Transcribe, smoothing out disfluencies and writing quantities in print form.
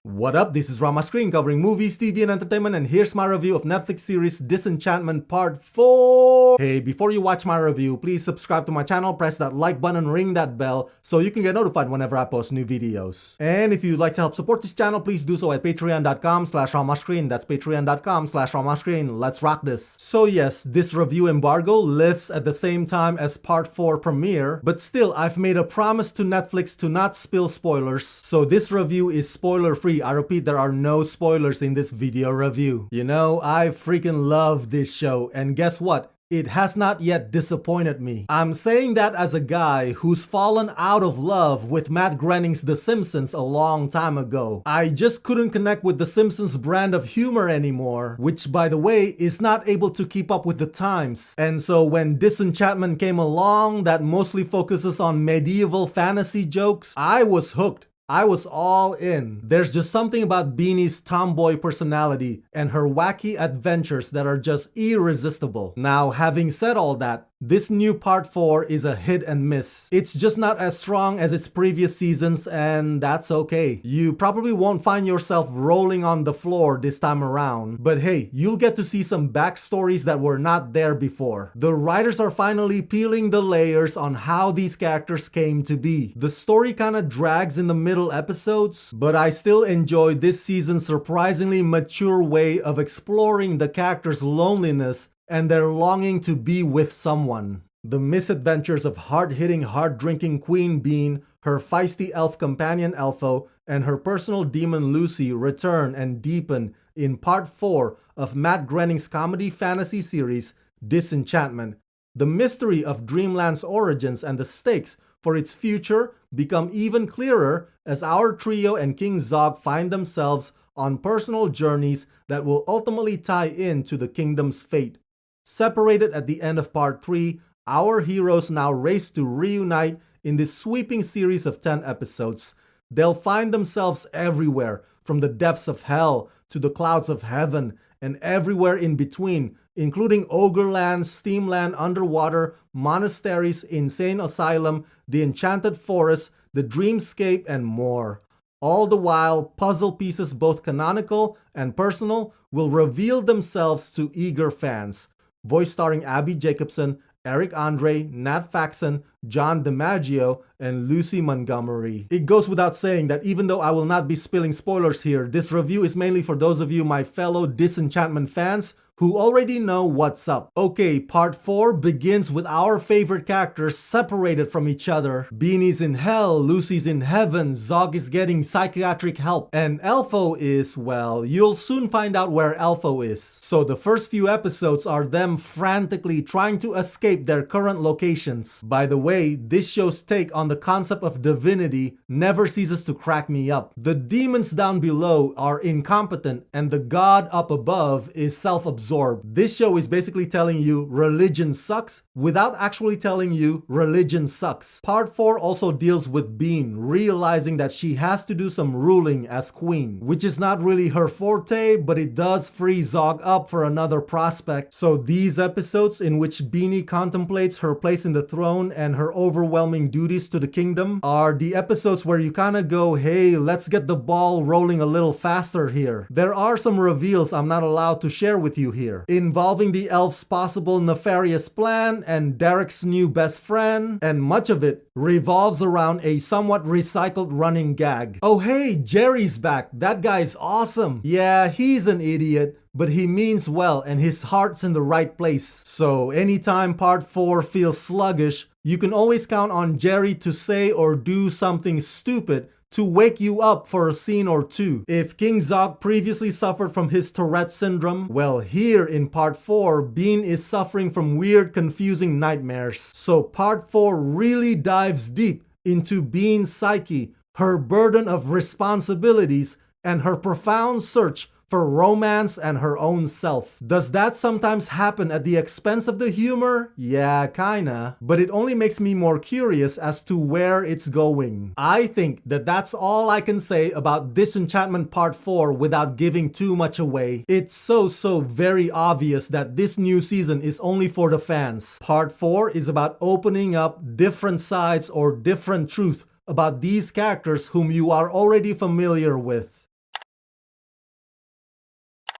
What up, this is Rama Screen covering movies, TV, and entertainment, and here's my review of Netflix series Disenchantment Part 4. Hey, before you watch my review, please subscribe to my channel, press that like button, and ring that bell so you can get notified whenever I post new videos. And if you'd like to help support this channel, please do so at patreon.com/ramascreen. That's patreon.com/ramascreen. Let's rock this. So yes, this review embargo lifts at the same time as Part 4 premiere, but still, I've made a promise to Netflix to not spill spoilers, so this review is spoiler-free. I repeat, there are no spoilers in this video review. You know, I freaking love this show, and guess what? It has not yet disappointed me. I'm saying that as a guy who's fallen out of love with Matt Groening's The Simpsons a long time ago. I just couldn't connect with The Simpsons brand of humor anymore, which by the way is not able to keep up with the times. And so when Disenchantment came along that mostly focuses on medieval fantasy jokes, I was hooked. I was all in. There's just something about Beanie's tomboy personality and her wacky adventures that are just irresistible. Now, having said all that, this new Part 4 is a hit and miss. It's just not as strong as its previous seasons, and that's okay. You probably won't find yourself rolling on the floor this time around, but hey, you'll get to see some backstories that were not there before. The writers are finally peeling the layers on how these characters came to be. The story kinda drags in the middle episodes, but I still enjoy this season's surprisingly mature way of exploring the characters' loneliness and their longing to be with someone. The misadventures of hard-hitting, hard-drinking Queen Bean, her feisty elf companion Elfo, and her personal demon Luci return and deepen in Part 4 of Matt Groening's comedy fantasy series Disenchantment. The mystery of Dreamland's origins and the stakes for its future become even clearer as our trio and King Zog find themselves on personal journeys that will ultimately tie into the kingdom's fate. Separated at the end of Part 3, our heroes now race to reunite in this sweeping series of 10 episodes. They'll find themselves everywhere, from the depths of hell to the clouds of heaven, and everywhere in between, including Ogreland, Steamland, Underwater, Monasteries, Insane Asylum, the Enchanted Forest, the Dreamscape, and more. All the while, puzzle pieces both canonical and personal will reveal themselves to eager fans. Voice starring Abby Jacobson, Eric Andre, Nat Faxon, John DiMaggio, and Lucy Montgomery. It goes without saying that even though I will not be spilling spoilers here, this review is mainly for those of you, my fellow Disenchantment fans, who already know what's up. Okay, Part 4 begins with our favorite characters separated from each other. Beanie's in hell, Lucy's in heaven, Zog is getting psychiatric help, and Elfo is, well, you'll soon find out where Elfo is. So the first few episodes are them frantically trying to escape their current locations. By the way, this show's take on the concept of divinity never ceases to crack me up. The demons down below are incompetent, and the god up above is self-absorbed. This show is basically telling you religion sucks without actually telling you religion sucks. Part 4 also deals with Bean realizing that she has to do some ruling as queen, which is not really her forte, but it does free Zog up for another prospect. So these episodes in which Beanie contemplates her place in the throne and her overwhelming duties to the kingdom are the episodes where you kinda go, hey, let's get the ball rolling a little faster here. There are some reveals I'm not allowed to share with you here, involving the elf's possible nefarious plan and Derek's new best friend, and much of it revolves around a somewhat recycled running gag. Oh hey, Jerry's back. That guy's awesome. Yeah, he's an idiot, but he means well and his heart's in the right place. So anytime Part 4 feels sluggish, you can always count on Jerry to say or do something stupid to wake you up for a scene or two. If King Zog previously suffered from his Tourette syndrome, well, here in Part 4, Bean is suffering from weird, confusing nightmares. So Part 4 really dives deep into Bean's psyche, her burden of responsibilities, and her profound search for romance and her own self. Does that sometimes happen at the expense of the humor? Yeah, kinda. But it only makes me more curious as to where it's going. I think that that's all I can say about Disenchantment Part 4 without giving too much away. It's so very obvious that this new season is only for the fans. Part 4 is about opening up different sides or different truth about these characters whom you are already familiar with.